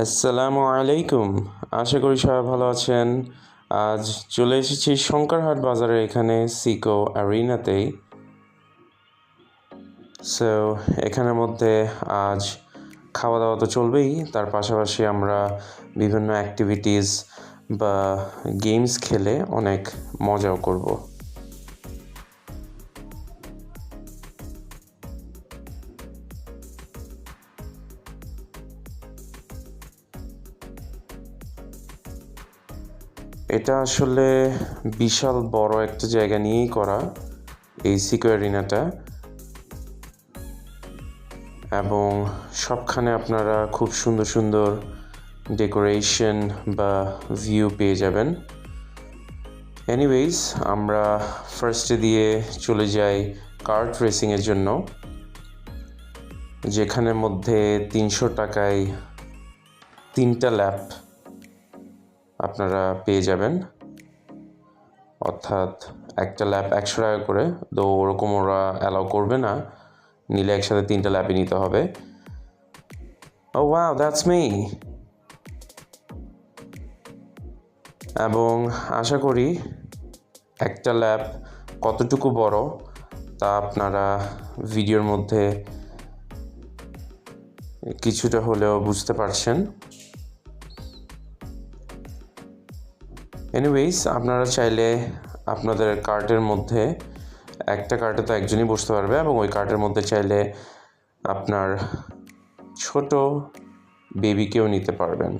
আসসালামু আলাইকুম। আশা করি সবাই ভালো আছেন। আজ চলে এসেছি শঙ্করহাট বাজারের এখানে সিকো অ্যারিনাতেই। সো এখানের মধ্যে আজ খাওয়া দাওয়া তো চলবেই, তার পাশাপাশি আমরা বিভিন্ন অ্যাক্টিভিটিস বা গেমস খেলে অনেক মজাও করব। এটা আসলে বিশাল বড় একটা জায়গা নিয়েই করা এই সিকো অ্যারিনাটা, এবং সবখানে আপনারা খুব সুন্দর সুন্দর ডেকোরেশন বা ভিউ পেয়ে যাবেন। এনিওয়েজ, আমরা ফার্স্টে দিয়ে চলে যাই কার্ট রেসিংয়ের জন্য, যেখানের মধ্যে 300 টাকায় 3টা ল্যাপ আপনারা পেয়ে যাবেন, অর্থাৎ একটা ল্যাপ 100 টাকা করে। তো ওরকম ওরা অ্যালাউ করবে না, নিলে একসাথে 3টা ল্যাপই নিতে হবে। ও ওয়াও, দ্যাটস মি। এবং আশা করি একটা ল্যাপ কতটুকু বড় তা আপনারা ভিডিওর মধ্যে কিছুটা হলেও বুঝতে পারছেন। এনিওয়েজ, আপনারা চাইলে আপনাদের কার্টের মধ্যে, একটা কার্টে তো একজনই বসতে পারবে, এবং ওই কার্টের মধ্যে চাইলে আপনার ছোট বেবিকেও নিতে পারবেন।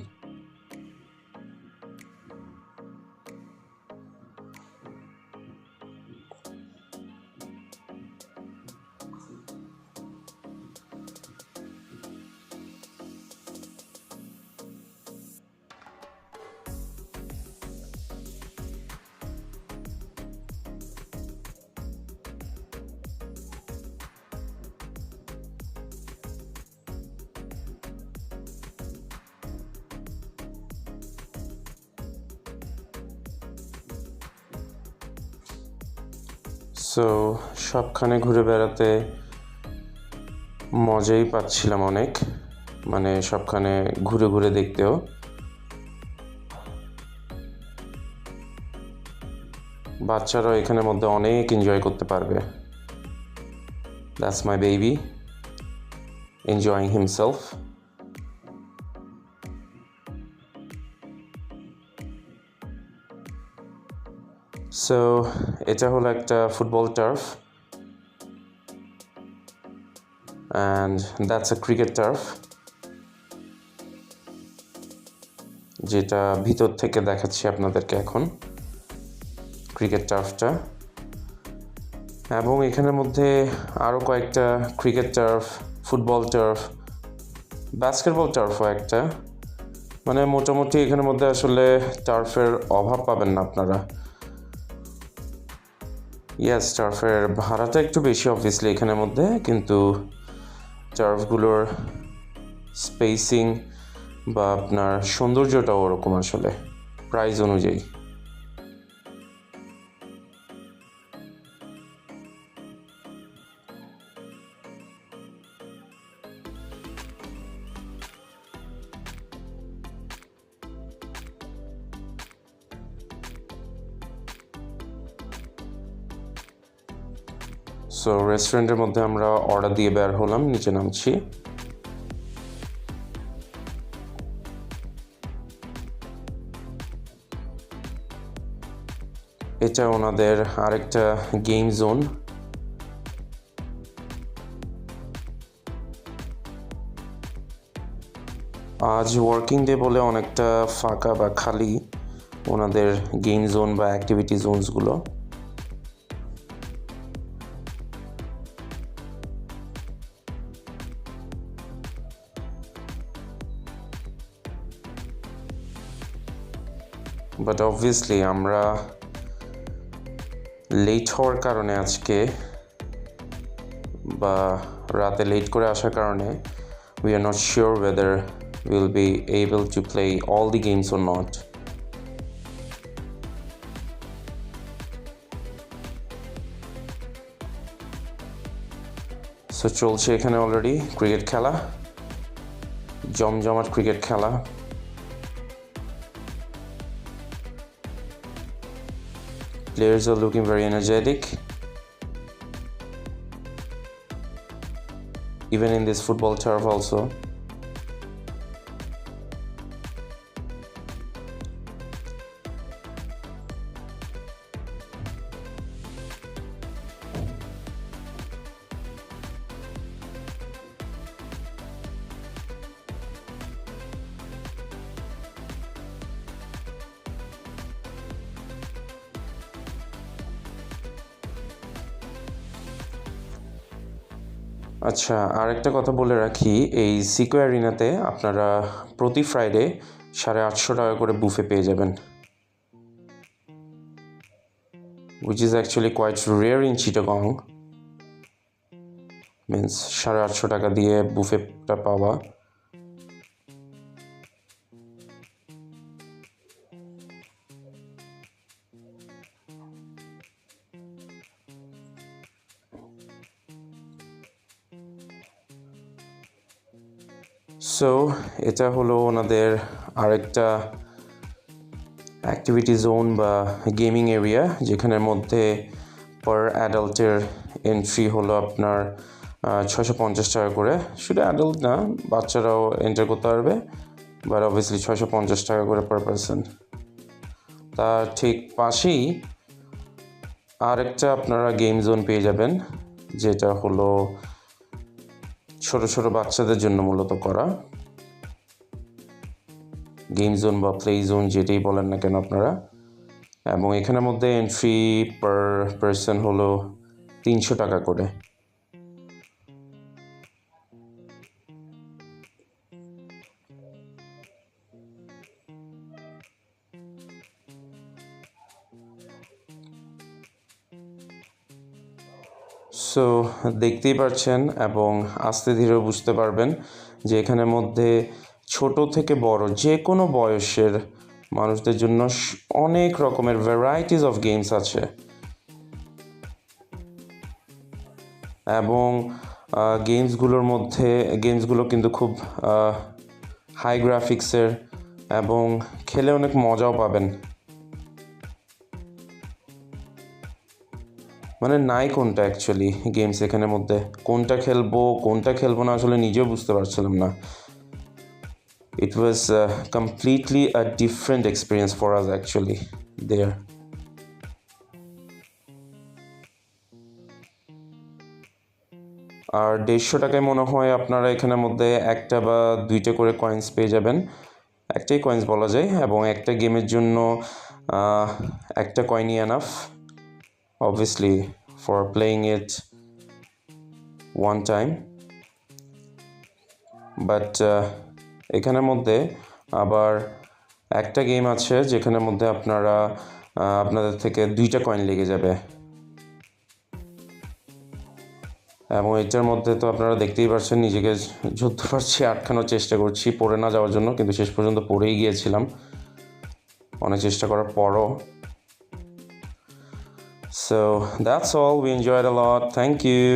সো সবখানে ঘুরে বেড়াতে মজাই পাচ্ছিলাম অনেক, মানে সবখানে ঘুরে ঘুরে দেখতেও। বাচ্চারাও এখানের মধ্যে অনেক এনজয় করতে পারবে। That's my baby enjoying himself. So এটা হলো একটা football turf, and that's a cricket turf, যেটা ভিতর থেকে দেখাচ্ছি আপনাদেরকে এখন, ক্রিকেট টার্ফটা। এবং এখানের মধ্যে আরও কয়েকটা cricket turf, football turf, basketball টার্ফও একটা, মানে মোটামুটি এখানের মধ্যে আসলে টার্ফের অভাব পাবেন না আপনারা। ইয়াস, টার্ফের ভাড়াটা একটু বেশি অবভিয়াসলি এখানের মধ্যে, কিন্তু টার্ফগুলোর স্পেসিং বা আপনার সৌন্দর্যটাও ওরকম আসলে প্রাইস অনুযায়ী। সো রেস্টুরেন্টের মধ্যে আমরা অর্ডার দিয়ে বের হলাম, নিচে নামছি। এটা ওনাদের আরেকটা গেম জোন। আজ ওয়ার্কিং ডে বলে অনেকটা ফাঁকা বা খালি ওনাদের গেম জোন বা অ্যাক্টিভিটি জোনসগুলো। বাট অবভিয়াসলি আমরা লেট হওয়ার কারণে আজকে, বা রাতে লেট করে আসার কারণে, we are not sure whether we'll be able to play all the games or not. So চলছে এখানে অলরেডি ক্রিকেট খেলা। জমজমাট ক্রিকেট খেলা। Players are looking very energetic. Even in this football turf also. আচ্ছা, আরেকটা কথা বলে রাখি, এই সিকো অ্যারিনাতে আপনারা প্রতি ফ্রাইডে 850 টাকা করে বুফে পেয়ে যাবেন, which is actually quite rare in Chittagong. Means 850 টাকা দিয়ে বুফেটা পাওয়া। সো এটা হলো ওনাদের আরেকটা অ্যাক্টিভিটি জোন বা গেমিং এরিয়া, যেখানের মধ্যে পার অ্যাডাল্টের এন্ট্রি হলো আপনার 650 টাকা করে। শুধু অ্যাডাল্ট না, বাচ্চারাও এন্টার করতে পারবে, বাট অবভিয়াসলি 650 টাকা করে পার পারসন। তার ঠিক পাশেই আরেকটা আপনারা গেম জোন পেয়ে যাবেন, যেটা হলো ছোট ছোট বাচ্চাদের জন্য মূলত করা গেম জোন বা প্লে জোন, যেটাই বলেন না কেন আপনারা। এবং এখানের মধ্যে এন্ট্রি পার পারসন হলো 300 টাকা করে। সো দেখতেই পাচ্ছেন এবং আস্তে ধীরে বুঝতে পারবেন যে এখানের মধ্যে ছোট থেকে বড় যে কোনো বয়সের মানুষদের জন্য অনেক রকমের ভ্যারাইটিস অফ গেমস আছে। এবং গেমসগুলো কিন্তু খুব হাই গ্রাফিক্সের এবং খেলে অনেক মজাও পাবেন। মানে নাই কোনটা অ্যাকচুয়ালি গেমস এখানের মধ্যে, কোনটা খেলবো না আসলে নিজেও বুঝতে পারছিলাম না। It was completely a different experience for us actually there. আর 150 টাকায় মনে হয় আপনারা এখানের মধ্যে একটা বা দুইটা করে কয়েন্স পেয়ে যাবেন, একটাই কয়েন্স বলা যায়, এবং একটা গেমের জন্য একটা কয়েনই enough obviously for playing it one time. But এখানের মধ্যে আবার একটা গেম আছে যেখানের মধ্যে আপনাদের থেকে 2টা কয়েন লেগে যাবে, এবং এটার মধ্যে তো আপনারা দেখতেই পাচ্ছেন নিজেকে যত পারছি আটকানোর চেষ্টা করছি পড়ে না যাওয়ার জন্য, কিন্তু শেষ পর্যন্ত পড়েই গিয়েছিলাম অনেক চেষ্টা করার পরও। So that's all. We enjoyed a lot. Thank you.